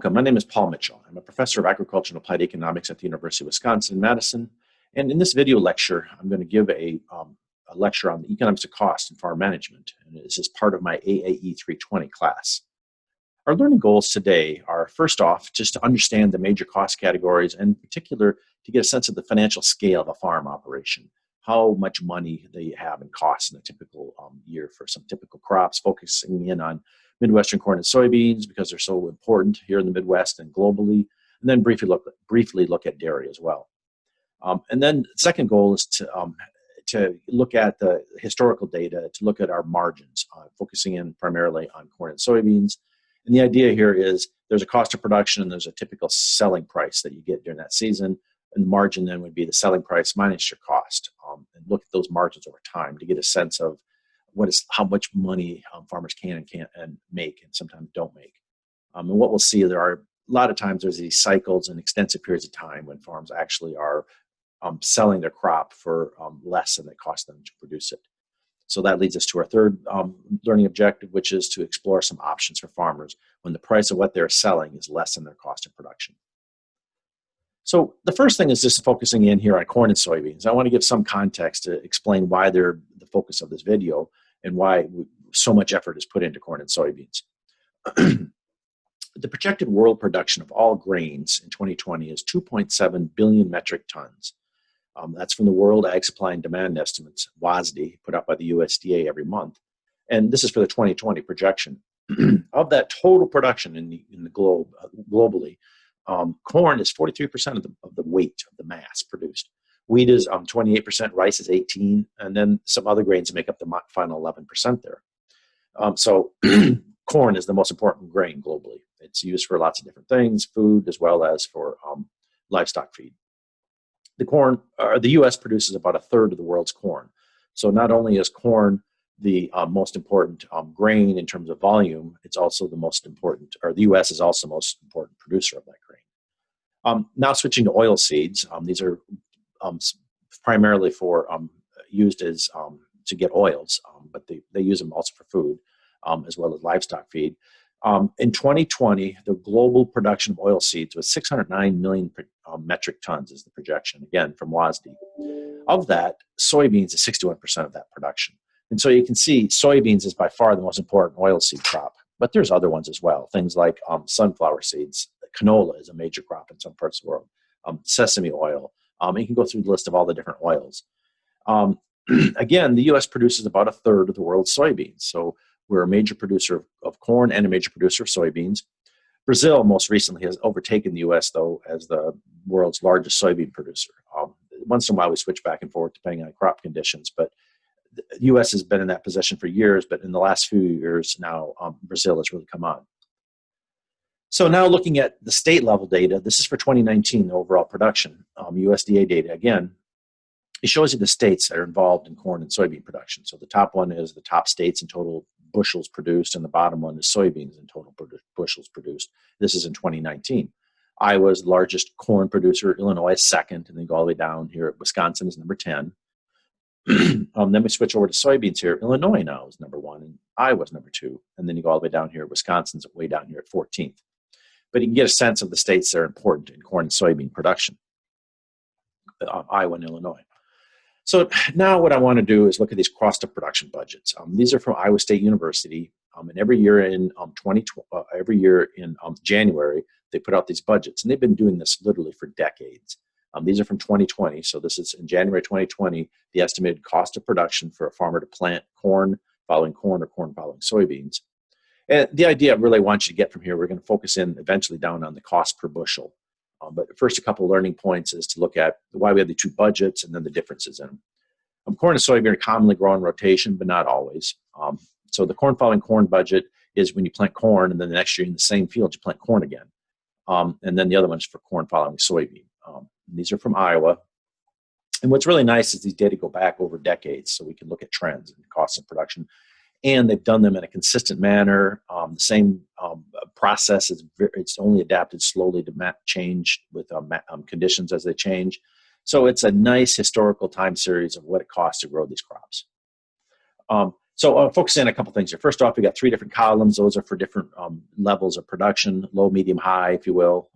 Welcome. My name is Paul Mitchell. I'm a professor of agriculture and applied economics at the University of Wisconsin-Madison. And in this video lecture, I'm going to give a lecture on the economics of cost and farm management. And this is part of my AAE 320 class. Our learning goals today are, first off, just to understand the major cost categories, and in particular, to get a sense of the financial scale of a farm operation, how much money they have in costs in a typical year for some typical crops, focusing in on Midwestern corn and soybeans because they're so important here in the Midwest and globally, and then briefly look at dairy as well. And then the second goal is to look at the historical data, to look at our margins, focusing in primarily on corn and soybeans. And the idea here is there's a cost of production and there's a typical selling price that you get during that season. And the margin then would be the selling price minus your cost. And look at those margins over time to get a sense of how much money farmers can and can't make, and sometimes don't make. And what we'll see, there are a lot of times there's these cycles and extensive periods of time when farms actually are selling their crop for less than it costs them to produce it. So that leads us to our third learning objective, which is to explore some options for farmers when the price of what they're selling is less than their cost of production. So the first thing is just focusing in here on corn and soybeans. I want to give some context to explain why they're the focus of this video and why so much effort is put into corn and soybeans. The projected world production of all grains in 2020 is 2.7 billion metric tons. That's from the World Ag Supply and Demand Estimates, WASDE, put out by the USDA every month. And this is for the 2020 projection. Of that total production in the globe, globally, corn is 43% of the weight of the mass produced. Wheat is 28%, rice is 18%, and then some other grains make up the final 11% there. So corn is the most important grain globally. It's used for lots of different things, food as well as for livestock feed. The U.S. produces about a third of the world's corn. So not only is corn the most important grain in terms of volume, it's also the most important, or the U.S. is also the most important producer of that grain. Now switching to oil seeds, these are primarily for used as to get oils, but they use them also for food as well as livestock feed. In 2020, the global production of oil seeds was 609 million metric tons is the projection, again, from WASDE. Of that, soybeans is 61% of that production. And so you can see soybeans is by far the most important oilseed crop, but there's other ones as well. Things like sunflower seeds, canola is a major crop in some parts of the world, sesame oil. You can go through the list of all the different oils. Again, the U.S. produces about a third of the world's soybeans. So we're a major producer of corn and a major producer of soybeans. Brazil most recently has overtaken the U.S., though, as the world's largest soybean producer. Once in a while, we switch back and forth depending on crop conditions, but the U.S. has been in that position for years, but in the last few years now, Brazil has really come on. So now looking at the state level data, this is for 2019, the overall production, USDA data again. It shows you the states that are involved in corn and soybean production. So the top one is the top states in total bushels produced, and the bottom one is soybeans in total bushels produced. This is in 2019. Iowa is the largest corn producer, Illinois is second, and then go all the way down here. Wisconsin is number 10. Then we switch over to soybeans here. Illinois now is number 1, and Iowa is number 2. And then you go all the way down here. Wisconsin's way down here at 14th. But you can get a sense of the states that are important in corn and soybean production, Iowa and Illinois. So now what I want to do is look at these cost of production budgets. These are from Iowa State University, and every year in January they put out these budgets, and they've been doing this literally for decades. These are from 2020, so this is in January 2020. The estimated cost of production for a farmer to plant corn following corn or corn following soybeans. And the idea I really want you to get from here, we're going to focus in eventually down on the cost per bushel. But first, a couple of learning points is to look at why we have the two budgets and then the differences in them. Corn and soybean are commonly grown in rotation, but not always. So the corn following corn budget is when you plant corn, and then the next year in the same field, you plant corn again. And then the other one is for corn following soybean. These are from Iowa. And what's really nice is these data go back over decades, so we can look at trends in costs of production. And they've done them in a consistent manner. The same process, it's only adapted slowly to change with conditions as they change. So it's a nice historical time series of what it costs to grow these crops. So focusing on a couple things here. First off, we got three different columns. Those are for different levels of production, low, medium, high, if you will.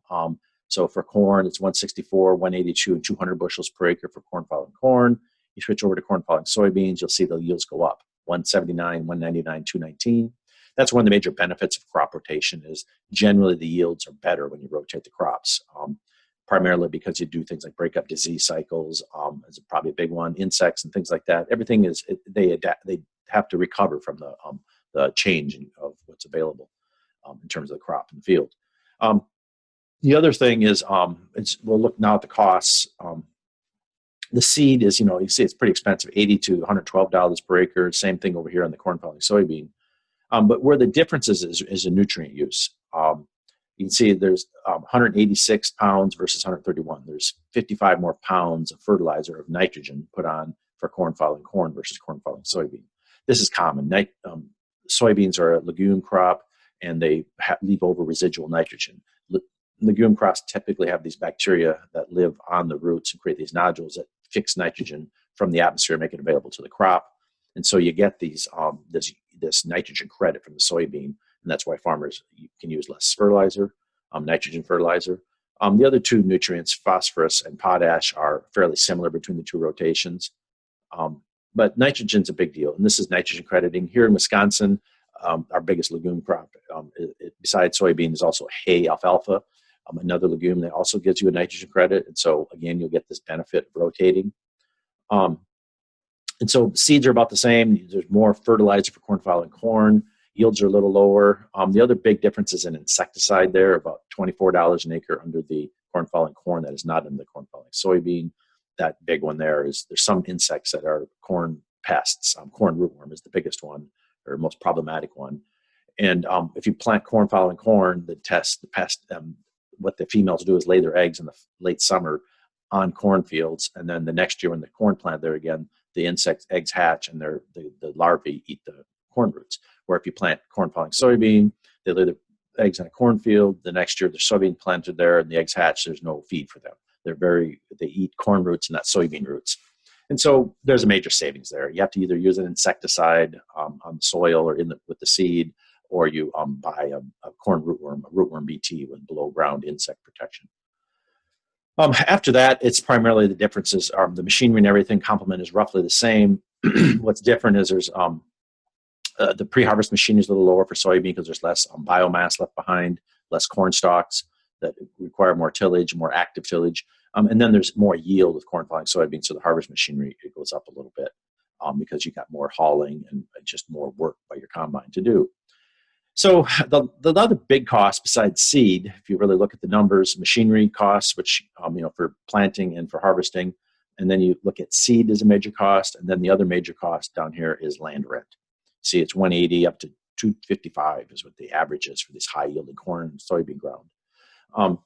So for corn, it's 164, 182, and 200 bushels per acre for corn following corn. You switch over to corn following soybeans, you'll see the yields go up, 179, 199, 219. That's one of the major benefits of crop rotation is generally the yields are better when you rotate the crops, primarily because you do things like break up disease cycles, is probably a big one, insects and things like that. Everything is, they adapt, they have to recover from the change of what's available in terms of the crop in the field. The other thing is, we'll look now at the costs. The seed is, you see it's pretty expensive, $80 to $112 per acre. Same thing over here on the corn following soybean. But where the difference is in nutrient use. You can see there's 186 pounds versus 131. There's 55 more pounds of fertilizer of nitrogen put on for corn following corn versus corn following soybean. This is common. Soybeans are a legume crop, and they leave over residual nitrogen. Legume crops typically have these bacteria that live on the roots and create these nodules that fix nitrogen from the atmosphere, make it available to the crop. And so you get these this nitrogen credit from the soybean, and that's why farmers can use less fertilizer, nitrogen fertilizer. The other two nutrients, phosphorus and potash, are fairly similar between the two rotations. But nitrogen's a big deal, and this is nitrogen crediting. Here in Wisconsin, our biggest legume crop, besides soybean, is also hay, alfalfa, another legume that also gives you a nitrogen credit. And so, again, you'll get this benefit of rotating. And so seeds are about the same. There's more fertilizer for corn following corn. Yields are a little lower. The other big difference is in insecticide there, about $24 an acre under the corn following corn that is not in the corn following soybean. That big one there is there's some insects that are corn pests. Corn rootworm is the biggest one or most problematic one. And if you plant corn following corn, the pest, what the females do is lay their eggs in the late summer on cornfields, and then the next year when the corn plant there again, the insect eggs hatch and the larvae eat the corn roots. Where if you plant corn following soybean, they lay their eggs in a cornfield. The next year the soybean planted there and the eggs hatch. There's no feed for them. They eat corn roots and not soybean roots. And so there's a major savings there. You have to either use an insecticide on the soil or with the seed, or you buy a corn rootworm, a rootworm BT with below ground insect protection. After that, it's primarily the differences are the machinery and everything. Complement is roughly the same. What's different is there's the pre-harvest machinery is a little lower for soybean because there's less biomass left behind, less corn stalks that require more tillage, more active tillage. And then there's more yield with corn following soybean, so the harvest machinery, it goes up a little bit because you got more hauling and just more work by your combine to do. So the other big cost besides seed, if you really look at the numbers, machinery costs, which for planting and for harvesting, and then you look at seed as a major cost, and then the other major cost down here is land rent. See, it's 180 up to 255 is what the average is for this high yielding corn and soybean ground.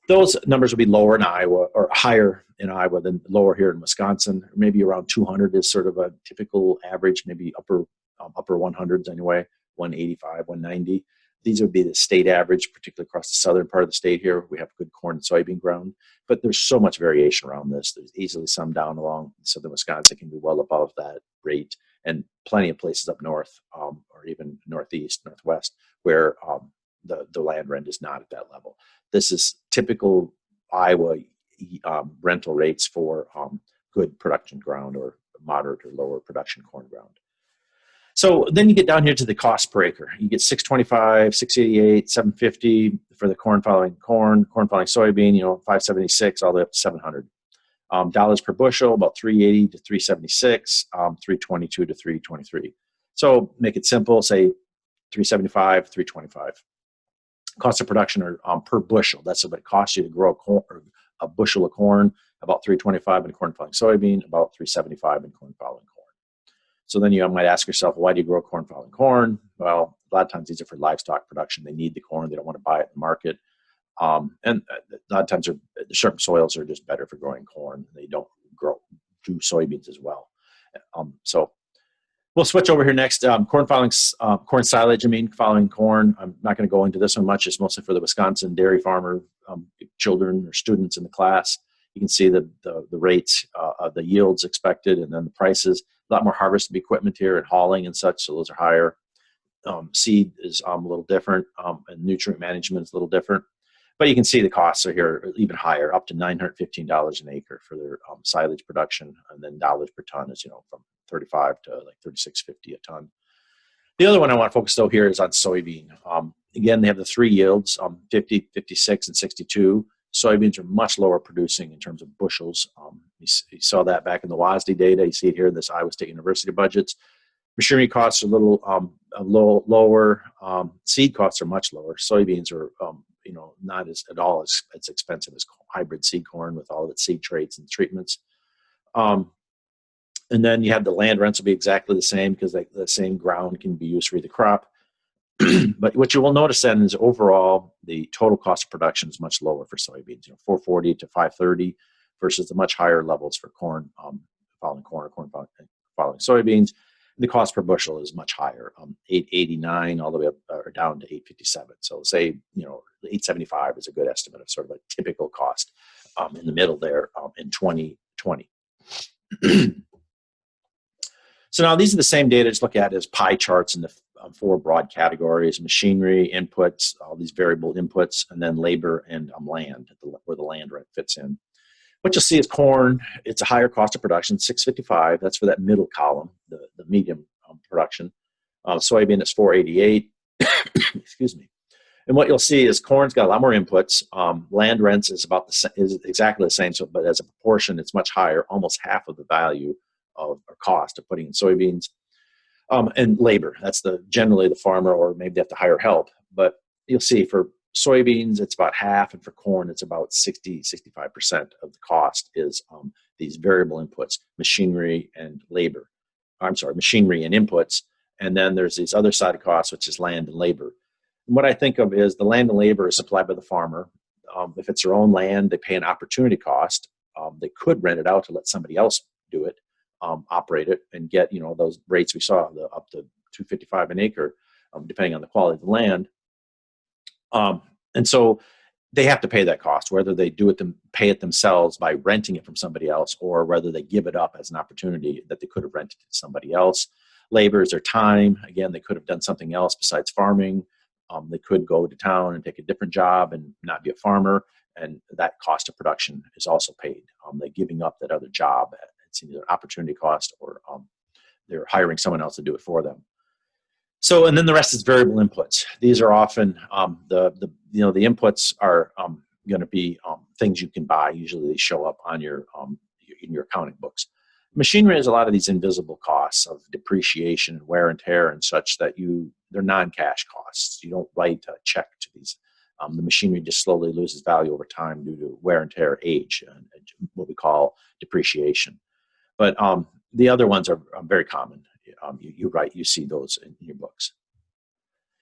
Those numbers will be lower in Iowa or higher in Iowa than lower here in Wisconsin. Maybe around 200 is sort of a typical average, maybe upper 100s anyway. 185, 190. These would be the state average, particularly across the southern part of the state here. We have good corn and soybean ground, but there's so much variation around this. There's easily some down along southern Wisconsin can be well above that rate, and plenty of places up north or even northeast, northwest, where the land rent is not at that level. This is typical Iowa rental rates for good production ground or moderate or lower production corn ground. So then you get down here to the cost per acre. You get $625, $688, $750 for the corn following soybean, $576 all the way up to $700. Dollars per bushel, about $380 to $376, $322 to $323. So make it simple, say $375, $325. Cost of production are per bushel. That's what it costs you to grow a bushel of corn, about $325 in corn following soybean, about $375 in corn following corn. So then you might ask yourself, why do you grow corn following corn? Well, a lot of times these are for livestock production. They need the corn. They don't want to buy it in the market. And a lot of times certain soils are just better for growing corn. They don't do soybeans as well. So we'll switch over here next. Corn silage, following corn. I'm not going to go into this one much. It's mostly for the Wisconsin dairy farmer children or students in the class. You can see the rates, the yields expected, and then the prices. A lot more harvesting equipment here and hauling and such, so those are higher. Seed is a little different, and nutrient management is a little different. But you can see the costs are here even higher, up to $915 an acre for their silage production, and then dollars per ton is, from 35 to like 36.50 a ton. The other one I want to focus though here is on soybean. Again, they have the three yields, 50, 56, and 62. Soybeans are much lower producing in terms of bushels. You saw that back in the WASDE data. You see it here in this Iowa State University budgets. Machinery costs are a little lower. Seed costs are much lower. Soybeans are not at all as expensive as hybrid seed corn with all of its seed traits and treatments. And then you have the land rents will be exactly the same because the same ground can be used for either crop. But what you will notice then is overall the total cost of production is much lower for soybeans, 440 to 530 versus the much higher levels for corn, following corn or corn following soybeans. The cost per bushel is much higher, 889 all the way up or down to 857. So say 875 is a good estimate of sort of a typical cost in the middle there in 2020. So now these are the same data. Just look at it as pie charts in the four broad categories: machinery, inputs, all these variable inputs, and then labor and land, where the land rent fits in. What you'll see is corn. It's a higher cost of production, 655. That's for that middle column, the medium production. Soybean is 488. Excuse me. And what you'll see is corn's got a lot more inputs. Land rents is is exactly the same. So, but as a proportion, it's much higher, almost half of the value of or cost of putting in soybeans. And labor. That's generally the farmer, or maybe they have to hire help. But you'll see for soybeans, it's about half, and for corn, it's about 65% of the cost is these variable inputs, machinery and labor. Machinery and inputs. And then there's these other side of costs, which is land and labor. And what I think of is the land and labor is supplied by the farmer. If it's their own land, they pay an opportunity cost. They could rent it out to let somebody else do it, operate it, and get those rates we saw, up to $255 an acre, depending on the quality of the land. And so they have to pay that cost, whether they pay it themselves by renting it from somebody else, or whether they give it up as an opportunity that they could have rented to somebody else. Labor is their time. Again, they could have done something else besides farming. They could go to town and take a different job and not be a farmer, and that cost of production is also paid. They're giving up that other job. It's either an opportunity cost, or they're hiring someone else to do it for them. So, and then the rest is variable inputs. These are often the inputs are going to be things you can buy. Usually, they show up on in your accounting books. Machinery has a lot of these invisible costs of depreciation, wear and tear, and such that they're non-cash costs. You don't write a check to these. The machinery just slowly loses value over time due to wear and tear, age, and what we call depreciation. But the other ones are very common. You see those in your books.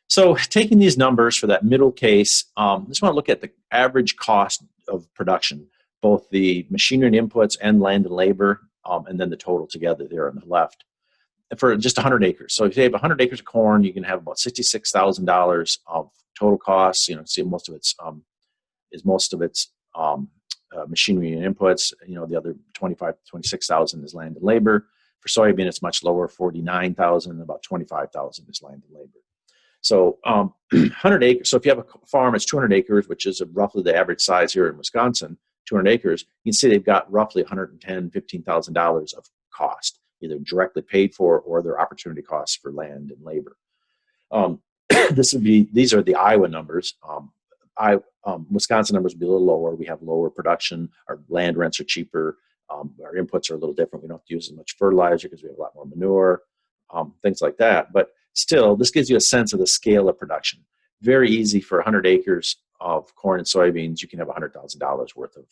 So taking these numbers for that middle case, I just want to look at the average cost of production, both the machinery and inputs and land and labor, and then the total together there on the left, for just 100 acres. So if you have 100 acres of corn, you can have about $66,000 of total costs. See most of it's machinery and inputs. The other 25, 26,000 is land and labor. For soybean, it's much lower, 49,000. About 25,000 is land and labor. So 100 acres. So if you have a farm, it's 200 acres, which is roughly the average size here in Wisconsin. 200 acres. You can see they've got roughly $110,000, $15,000 of cost, either directly paid for or their opportunity costs for land and labor. These are the Iowa numbers. Wisconsin numbers would be a little lower. We have lower production. Our land rents are cheaper. Our inputs are a little different. We don't have to use as much fertilizer because we have a lot more manure, things like that. But still, this gives you a sense of the scale of production. Very easy for 100 acres of corn and soybeans. You can have $100,000 worth of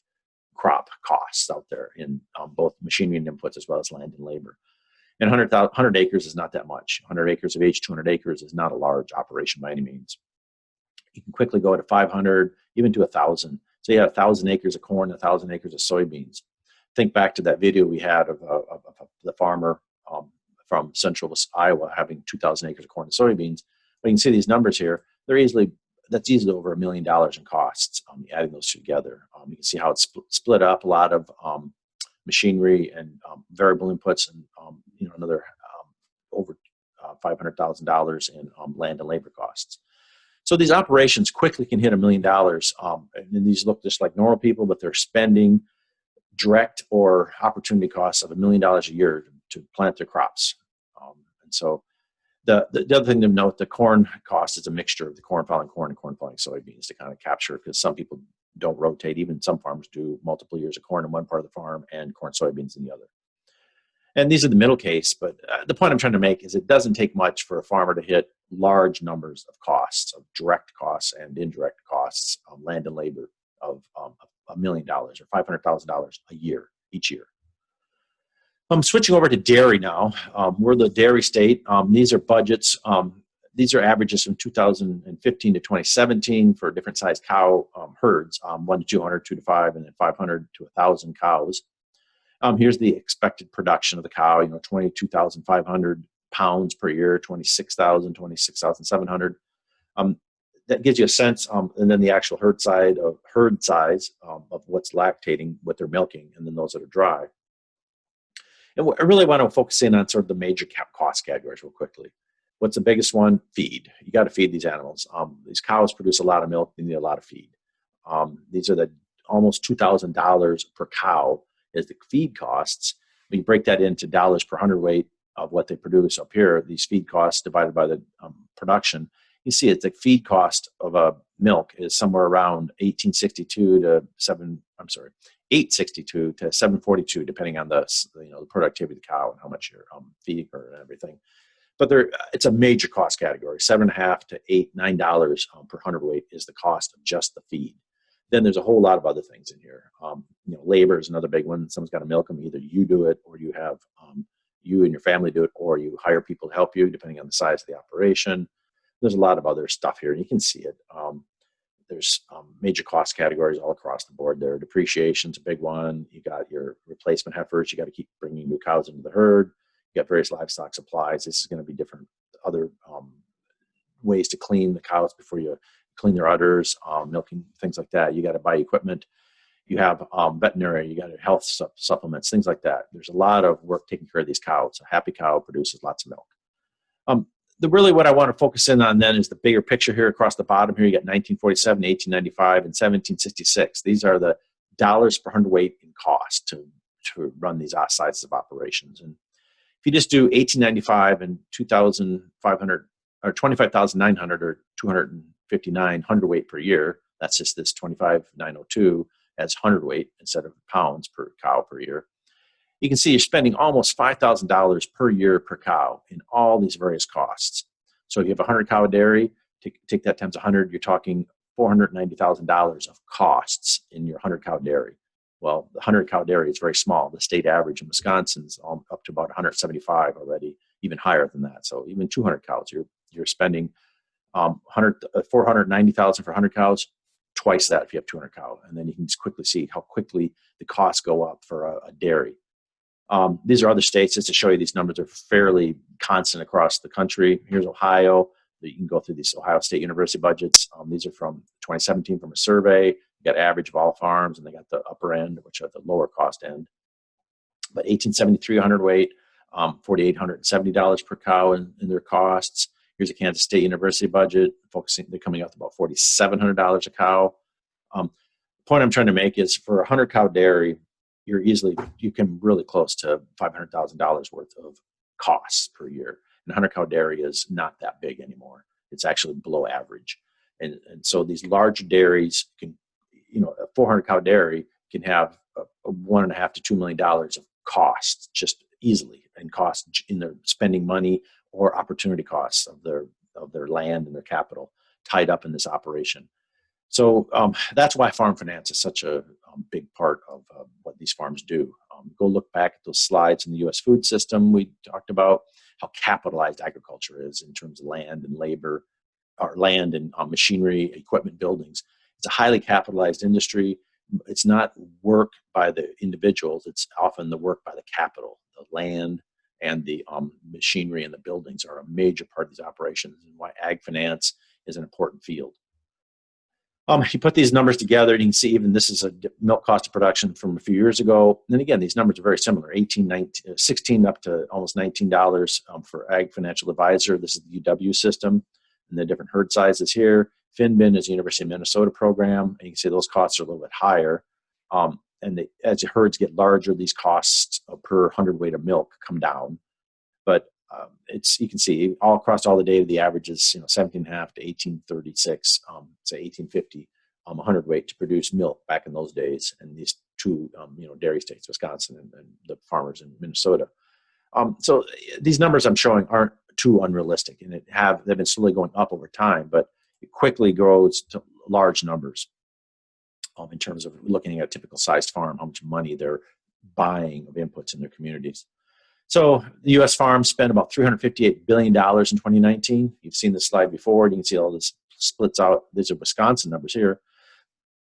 crop costs out there in both machinery and inputs, as well as land and labor. And 100 acres is not that much. 100 acres of each, 200 acres is not a large operation by any means. You can quickly go to 500, even to 1,000. So you have 1,000 acres of corn, 1,000 acres of soybeans. Think back to that video we had of the farmer from central Iowa having 2,000 acres of corn and soybeans. But you can see these numbers here. That's easily over $1 million in costs. Adding those together, you can see how it's split up. A lot of machinery and variable inputs, and another over $500,000 in land and labor costs. So these operations quickly can hit $1 million, and these look just like normal people, but they're spending direct or opportunity costs of $1 million a year to plant their crops. And so the other thing to note, the corn cost is a mixture of the corn following corn and corn following soybeans to kind of capture, because some people don't rotate. Even some farmers do multiple years of corn in one part of the farm and corn soybeans in the other. And these are the middle case, but the point I'm trying to make is it doesn't take much for a farmer to hit large numbers of costs, of direct costs and indirect costs, land and labor of $1 million or $500,000 a year, each year. I'm switching over to dairy now. We're the dairy state. These are budgets. These are averages from 2015 to 2017 for different sized cow herds, 1 to 200, 2 to 5, and then 500 to 1,000 cows. Here's the expected production of the cow, 22,500 pounds per year, 26,000, 26,700. That gives you a sense, and then the actual herd size of what's lactating, what they're milking, and then those that are dry. And I really want to focus in on sort of the major cost categories real quickly. What's the biggest one? Feed. You got to feed these animals. These cows produce a lot of milk. They need a lot of feed. These are the almost $2,000 per cow is the feed costs. We break that into dollars per hundredweight of what they produce up here. These feed costs divided by the production. You see it, the feed cost of a milk is somewhere around $862 to $742, depending on the productivity of the cow and how much you're feeding her and everything. But it's a major cost category. $7.50 to $9 per hundredweight is the cost of just the feed. Then there's a whole lot of other things in here. Labor is another big one. Someone's got to milk them. Either you do it, or you have you and your family do it, or you hire people to help you, depending on the size of the operation. There's a lot of other stuff here, and you can see it. There's major cost categories all across the board there. Depreciation's a big one. You got your replacement heifers. You got to keep bringing new cows into the herd. You got various livestock supplies. This is going to be different other ways to clean the cows before you clean their udders, milking, things like that. You got to buy equipment. You have veterinary. You got health supplements, things like that. There's a lot of work taking care of these cows. A happy cow produces lots of milk. Really what I want to focus in on then is the bigger picture here across the bottom here. You got 1947, 1895, and 1766. These are the dollars per hundredweight in cost to run these sizes of operations. And if you just do 1895 and 2,500 or 25,900 or 259 hundredweight per year, that's just this 25,902 as hundredweight instead of pounds per cow per year. You can see you're spending almost $5,000 per year per cow in all these various costs. So if you have a 100 cow dairy, take that times 100, you're talking $490,000 of costs in your 100 cow dairy. Well, the 100 cow dairy is very small. The state average in Wisconsin is up to about 175 already, even higher than that. So even 200 cows, you're spending $490,000 for 100 cows, twice that if you have 200 cow. And then you can just quickly see how quickly the costs go up for a dairy. These are other states. Just to show you, these numbers are fairly constant across the country. Here's Ohio. You can go through these Ohio State University budgets. These are from 2017 from a survey. You got average of all farms, and they got the upper end, which are the lower cost end. But 1873 hundredweight, $4,870 per cow in their costs. Here's a Kansas State University budget, they're coming out to about $4,700 a cow. The point I'm trying to make is for a 100 cow dairy, you can really close to $500,000 worth of costs per year. And 100 cow dairy is not that big anymore. It's actually below average. And so these large dairies can, a 400 cow dairy can have a $1.5 to $2 million of costs just easily, and costs in their spending money or opportunity costs of their land and their capital tied up in this operation. So that's why farm finance is such a big part of what these farms do. Go look back at those slides in the U.S. food system. We talked about how capitalized agriculture is in terms of land and labor, or land and machinery, equipment, buildings. It's a highly capitalized industry. It's not work by the individuals. It's often the work by the capital, the land, and the machinery and the buildings are a major part of these operations, and why ag finance is an important field. You put these numbers together, and you can see even this is a milk cost of production from a few years ago. And then again, these numbers are very similar: 18, 19, 16 up to almost $19 for Ag Financial Advisor. This is the UW system, and the different herd sizes here. Finbin is the University of Minnesota program, and you can see those costs are a little bit higher. As the herds get larger, these costs per hundredweight of milk come down. But you can see all across all the data, the average is 17.5 to 1836, say 1850, 100 weight to produce milk back in those days. And these two, dairy states, Wisconsin and the farmers in Minnesota. So these numbers I'm showing aren't too unrealistic, and they've been slowly going up over time, but it quickly grows to large numbers in terms of looking at a typical sized farm, how much money they're buying of inputs in their communities. So the U.S. farms spent about $358 billion in 2019. You've seen this slide before. You can see all this splits out. These are Wisconsin numbers here.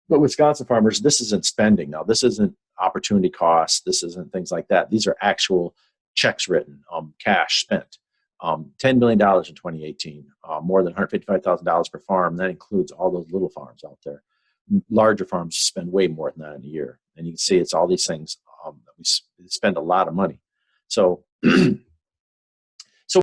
But Wisconsin farmers, this isn't spending. Now, this isn't opportunity costs. This isn't things like that. These are actual checks written, cash spent. $10 billion in 2018, more than $155,000 per farm. That includes all those little farms out there. Larger farms spend way more than that in a year. And you can see it's all these things that we spend a lot of money. So